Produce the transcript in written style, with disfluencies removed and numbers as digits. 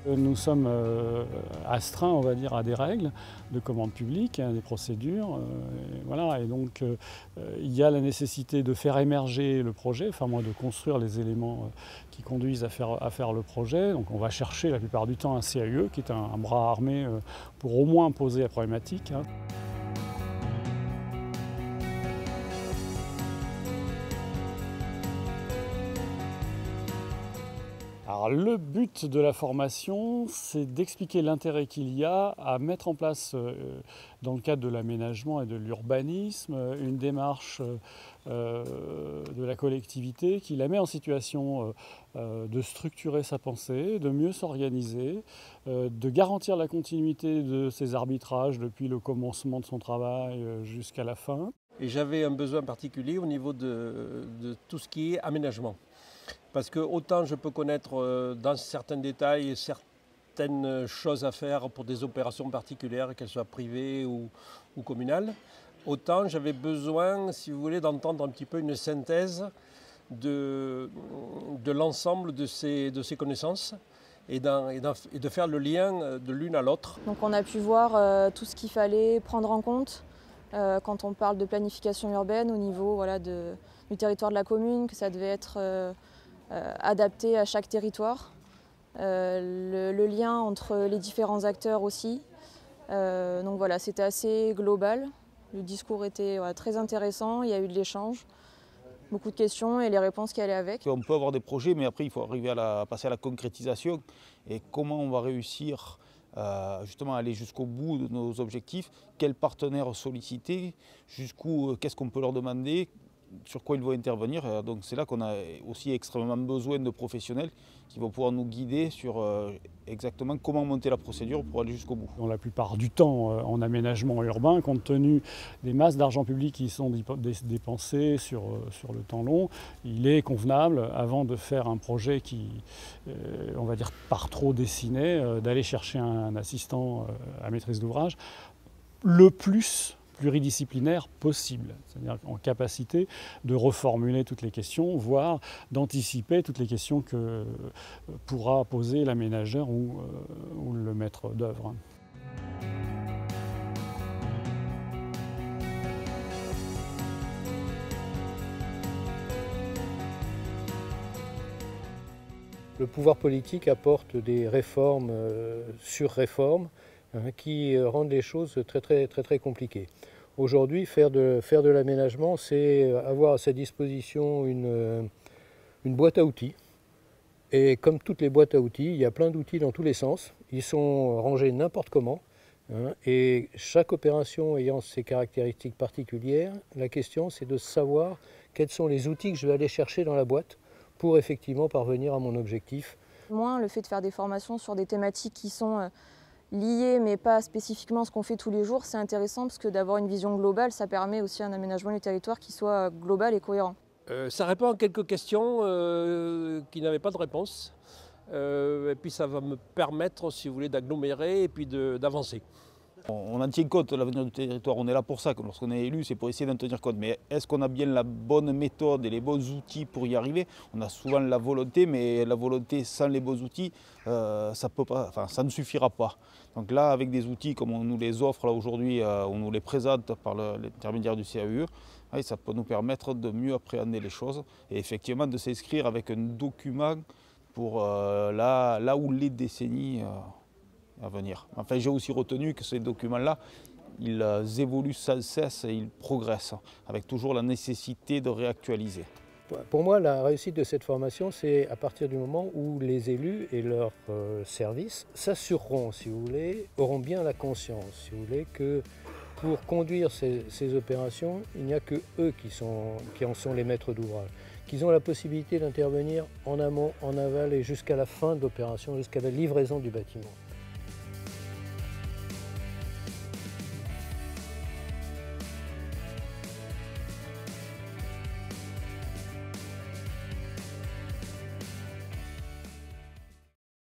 Nous sommes astreints, on va dire, à des règles de commande publique, des procédures. Voilà. Et donc, il y a la nécessité de faire émerger le projet, enfin moi de construire les éléments qui conduisent à faire le projet. Donc on va chercher la plupart du temps un CAUE, qui est un bras armé pour au moins poser la problématique. Alors, le but de la formation, c'est d'expliquer l'intérêt qu'il y a à mettre en place, dans le cadre de l'aménagement et de l'urbanisme, une démarche de la collectivité qui la met en situation de structurer sa pensée, de mieux s'organiser, de garantir la continuité de ses arbitrages depuis le commencement de son travail jusqu'à la fin. Et j'avais un besoin particulier au niveau de tout ce qui est aménagement. Parce que autant je peux connaître dans certains détails certaines choses à faire pour des opérations particulières, qu'elles soient privées ou communales, autant j'avais besoin, si vous voulez, d'entendre un petit peu une synthèse de l'ensemble de ces connaissances et de faire le lien de l'une à l'autre. Donc on a pu voir tout ce qu'il fallait prendre en compte quand on parle de planification urbaine au niveau du territoire de la commune, que ça devait être adapté à chaque territoire, le lien entre les différents acteurs aussi. Donc voilà, c'était assez global. Le discours était très intéressant, il y a eu de l'échange, beaucoup de questions et les réponses qui allaient avec. On peut avoir des projets, mais après il faut arriver à passer à la concrétisation. Et comment on va réussir justement à aller jusqu'au bout de nos objectifs, quels partenaires solliciter, qu'est-ce qu'on peut leur demander, sur quoi ils vont intervenir. Donc c'est là qu'on a aussi extrêmement besoin de professionnels qui vont pouvoir nous guider sur exactement comment monter la procédure pour aller jusqu'au bout. Dans la plupart du temps, en aménagement urbain, compte tenu des masses d'argent public qui sont dépensées sur le temps long, il est convenable, avant de faire un projet qui, on va dire, part trop dessiné, d'aller chercher un assistant à maîtrise d'ouvrage le plus pluridisciplinaire possible, c'est-à-dire en capacité de reformuler toutes les questions, voire d'anticiper toutes les questions que pourra poser l'aménageur ou le maître d'œuvre. Le pouvoir politique apporte des réformes sur réformes qui rendent les choses très compliquées. Aujourd'hui, faire de l'aménagement, c'est avoir à sa disposition une boîte à outils. Et comme toutes les boîtes à outils, il y a plein d'outils dans tous les sens. Ils sont rangés n'importe comment. Et chaque opération ayant ses caractéristiques particulières, la question c'est de savoir quels sont les outils que je vais aller chercher dans la boîte pour effectivement parvenir à mon objectif. Moins le fait de faire des formations sur des thématiques qui sont liées mais pas spécifiquement à ce qu'on fait tous les jours, c'est intéressant parce que d'avoir une vision globale, ça permet aussi un aménagement du territoire qui soit global et cohérent. Ça répond à quelques questions qui n'avaient pas de réponse. Et puis ça va me permettre, si vous voulez, d'agglomérer et puis d'avancer. On en tient compte de l'avenir du territoire, on est là pour ça, lorsqu'on est élu, c'est pour essayer d'en tenir compte. Mais est-ce qu'on a bien la bonne méthode et les bons outils pour y arriver? On a souvent la volonté, mais la volonté sans les bons outils, ça ne suffira pas. Donc là, avec des outils comme on nous les offre aujourd'hui, on nous les présente par l'intermédiaire du CAUE, ça peut nous permettre de mieux appréhender les choses et effectivement de s'inscrire avec un document pour là où les décennies à venir. Enfin, j'ai aussi retenu que ces documents-là, ils évoluent sans cesse et ils progressent, avec toujours la nécessité de réactualiser. Pour moi, la réussite de cette formation, c'est à partir du moment où les élus et leurs services s'assureront, si vous voulez, auront bien la conscience, si vous voulez, que pour conduire ces opérations, il n'y a que eux qui en sont les maîtres d'ouvrage, qu'ils ont la possibilité d'intervenir en amont, en aval et jusqu'à la fin de l'opération, jusqu'à la livraison du bâtiment.